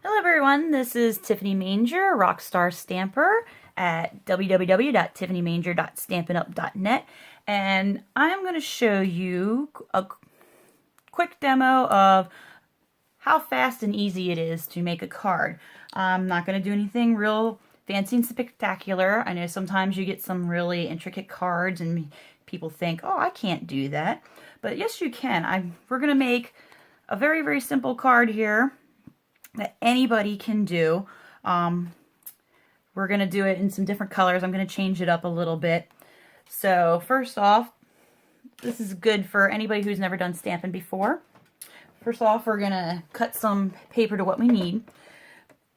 Hello everyone, this is Tiffany Manger, Rockstar Stamper at www.tiffanymanger.stampinup.net, and I'm going to show you a quick demo of how fast and easy it is to make a card. I'm not going to do anything real fancy and spectacular. I know sometimes you get some really intricate cards and people think, oh, I can't do that. But yes, you can. We're going to make a very, very simple card here that anybody can do. We're going to do it in some different colors. I'm going to change it up a little bit. So first off, this is good for anybody who's never done stamping before. First off, we're going to cut some paper to what we need.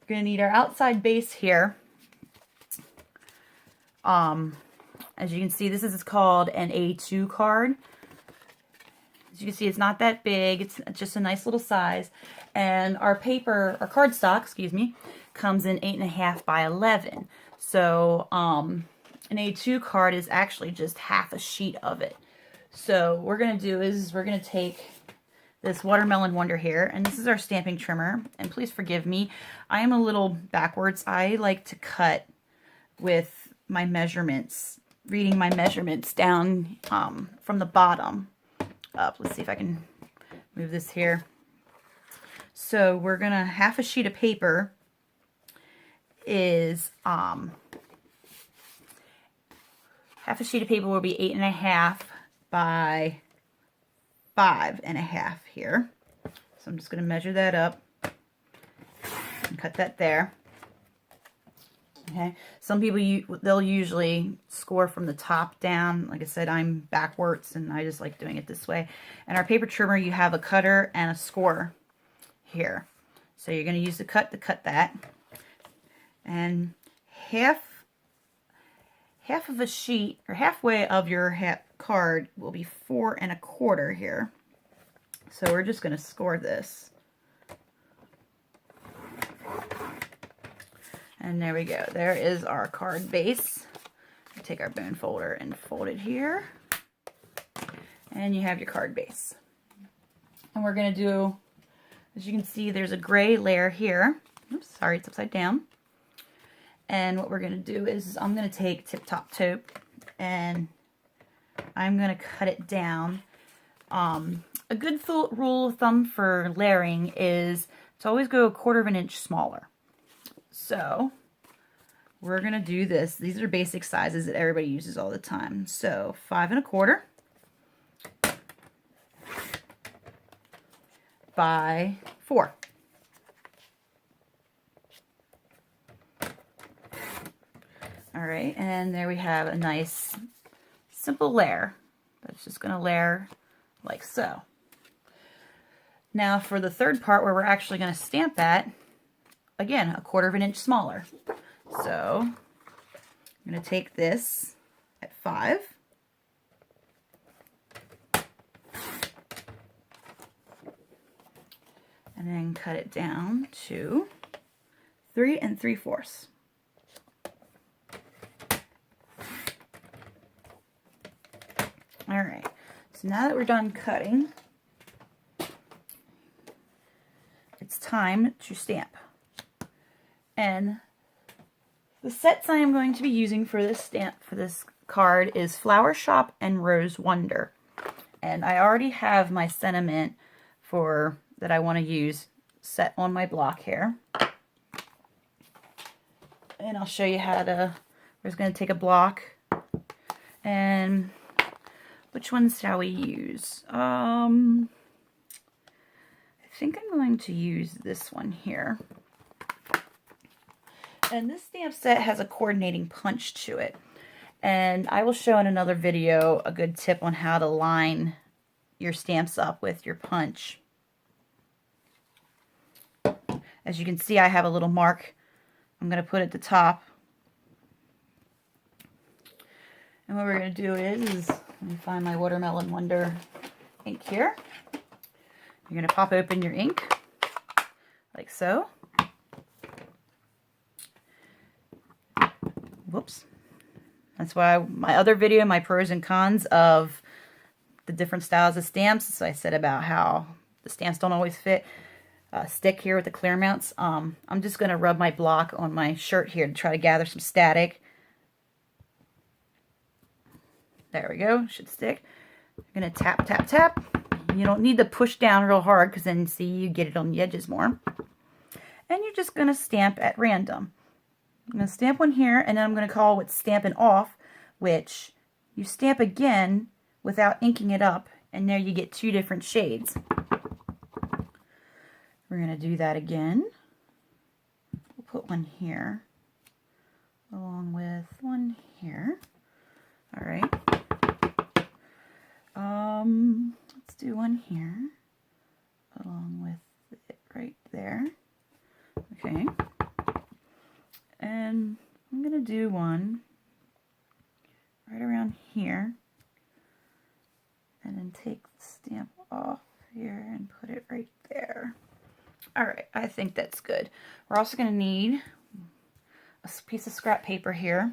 We're going to need our outside base here. As you can see, this is called an A2 card. As you can see, it's not that big. It's just a nice little size. And our paper, our cardstock, excuse me, comes in 8.5 by 11. So an A2 card is actually just half a sheet of it. So what we're going to do is we're going to take this Watermelon Wonder here, and this is our stamping trimmer. And please forgive me, I am a little backwards. I like to cut with my measurements, reading my measurements down from the bottom up. Let's see if I can move this here. So we're gonna, half a sheet of paper is half a sheet of paper will be 8.5 by 5.5 here. So I'm just gonna measure that up and cut that there. Okay. Some people, they'll usually score from the top down. Like I said, I'm backwards and I just like doing it this way. And our paper trimmer, you have a cutter and a score here. So you're going to use the cut to cut that. And half of a sheet, or halfway of your card will be 4.25 here. So we're just going to score this. And there we go. There is our card base. Take our bone folder and fold it here. And you have your card base. And we're going to do, as you can see, there's a gray layer here. Oops, sorry, it's upside down. And what we're going to do is I'm going to take Tip Top Taupe and I'm going to cut it down. A good rule of thumb for layering is to always go 1/4 inch smaller. So we're going to do this. These are basic sizes that everybody uses all the time. So 5.25 by 4. All right, and there we have a nice simple layer. That's just going to layer like so. Now for the third part where we're actually going to stamp at, again, 1/4 inch smaller. So I'm going to take this at 5. And then cut it down to 3 3/4. All right, so now that we're done cutting, it's time to stamp. And the sets I am going to be using for this stamp, for this card, is Flower Shop and Rose Wonder. And I already have my sentiment for that I want to use set on my block here. And I'll show you how to, we're just going to take a block. And which ones shall we use? I think I'm going to use this one here. And this stamp set has a coordinating punch to it. And I will show in another video a good tip on how to line your stamps up with your punch. As you can see, I have a little mark I'm going to put at the top. And what we're going to do is, let me find my Watermelon Wonder ink here. You're going to pop open your ink, like so. Whoops. That's why my other video, my pros and cons of the different styles of stamps, so I said about how the stamps don't always fit. stick here with the clear mounts. I'm just going to rub my block on my shirt here to try to gather some static. There we go, should stick. I'm going to tap, tap, tap. You don't need to push down real hard because then see you get it on the edges more. And you're just going to stamp at random. I'm going to stamp one here, and then I'm going to call what's Stampin' Off, which you stamp again without inking it up, and there you get 2 different shades. We're going to do that again. We'll put one here along with one here. All right. Let's do one here along with it right there. Okay. And I'm going to do one right around here and then take the stamp off here and put it right there. All right, I think that's good. We're also going to need a piece of scrap paper here.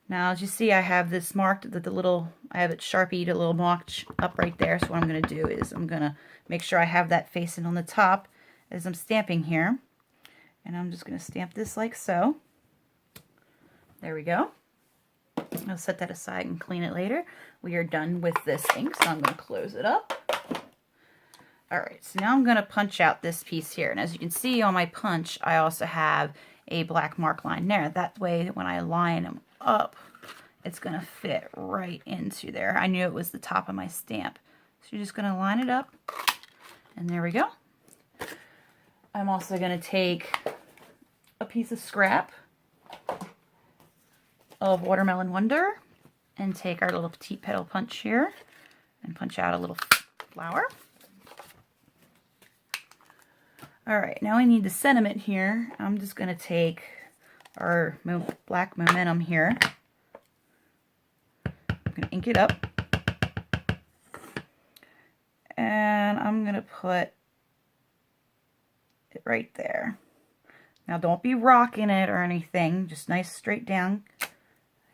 Now, as you see, I have this marked, I have it Sharpied a little notch up right there. So what I'm going to do is I'm going to make sure I have that facing on the top as I'm stamping here. And I'm just going to stamp this like so. There we go. I'll set that aside and clean it later. We are done with this ink, so I'm going to close it up. All right, so now I'm going to punch out this piece here. And as you can see on my punch, I also have a black mark line there. That way, when I line them up, it's going to fit right into there. I knew it was the top of my stamp. So you're just going to line it up, and there we go. I'm also going to take a piece of scrap of Watermelon Wonder and take our little petite petal punch here and punch out a little flower. All right, now we need the sentiment here. I'm just going to take our black momentum here. I'm going to ink it up. And I'm going to put it right there. Now don't be rocking it or anything, just nice straight down.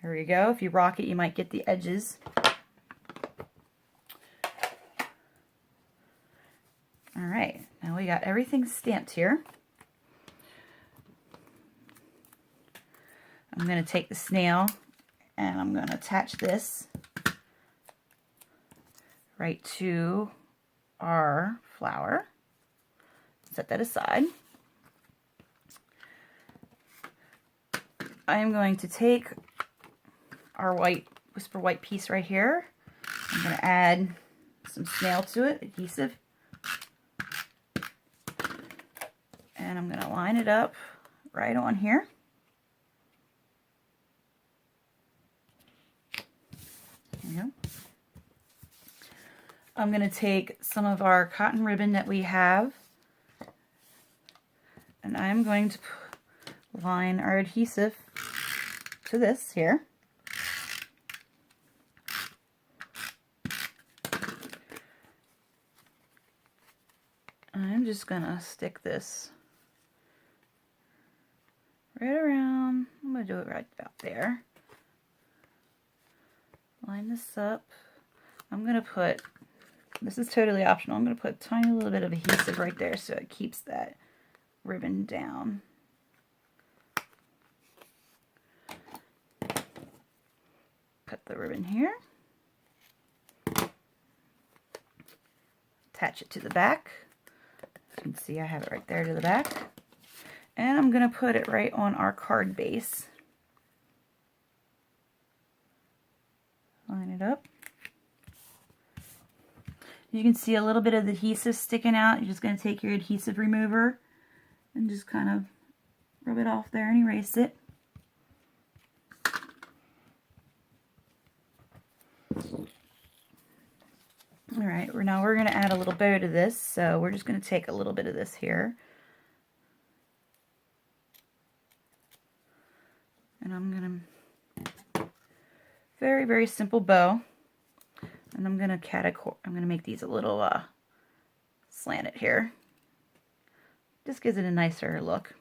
There you go. If you rock it, you might get the edges. All right, now we got everything stamped here. I'm going to take the snail and I'm going to attach this right to our flower. Set that aside. I'm going to take our Whisper White piece right here. I'm going to add some snail to it, adhesive. And I'm going to line it up right on here. There you go. I'm going to take some of our cotton ribbon that we have, and I'm going to line our adhesive to this here. I'm just going to stick this right around. I'm going to do it right about there. Line this up. I'm going to put, this is totally optional, I'm going to put a tiny little bit of adhesive right there so it keeps that ribbon down. Put the ribbon here. Attach it to the back. As you can see, I have it right there to the back. And I'm going to put it right on our card base. Line it up. You can see a little bit of the adhesive sticking out. You're just going to take your adhesive remover and just kind of rub it off there and erase it. Alright, now we're going to add a little bow to this, so we're just going to take a little bit of this here. And I'm going to, very, very simple bow. And I'm going to make these a little slanted here. Just gives it a nicer look.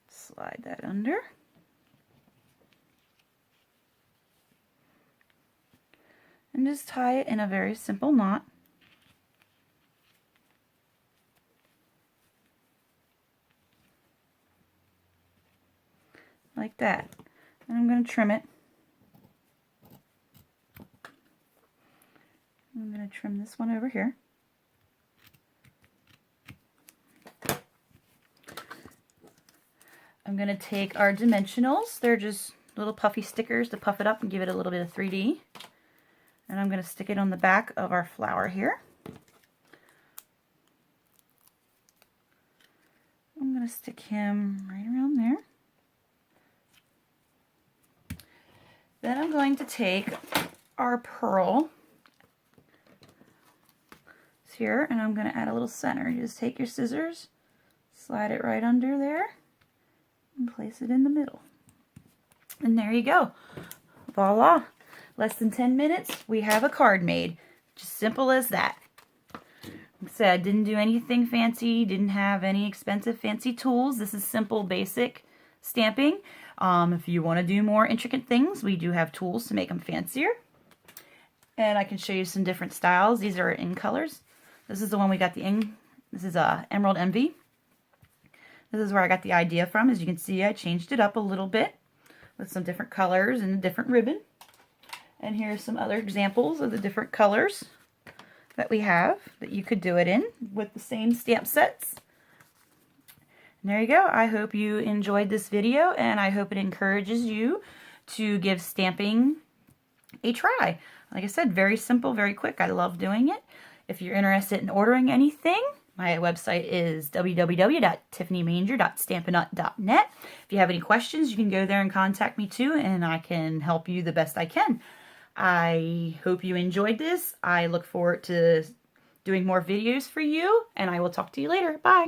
Slide that under. and just tie it in a very simple knot. Like that. And I'm going to trim it. I'm going to trim this one over here. I'm going to take our dimensionals. They're just little puffy stickers to puff it up and give it a little bit of 3D. And I'm going to stick it on the back of our flower here. I'm going to stick him right around there. Then I'm going to take our pearl here, and I'm going to add a little center. You just take your scissors, slide it right under there, and place it in the middle. And there you go. Voila! Less than 10 minutes, we have a card made. Just simple as that. Like I said, didn't do anything fancy, didn't have any expensive fancy tools. This is simple, basic stamping. If you want to do more intricate things, we do have tools to make them fancier. And I can show you some different styles. These are in colors. This is the one we got the in. This is Emerald Envy. This is where I got the idea from. As you can see, I changed it up a little bit with some different colors and a different ribbon. And here's some other examples of the different colors that we have that you could do it in with the same stamp sets. And there you go. I hope you enjoyed this video, and I hope it encourages you to give stamping a try. Like I said, very simple, very quick. I love doing it. If you're interested in ordering anything, my website is www.tiffanymanger.stampinup.net. If you have any questions, you can go there and contact me too, and I can help you the best I can. I hope you enjoyed this. I look forward to doing more videos for you, and I will talk to you later. Bye.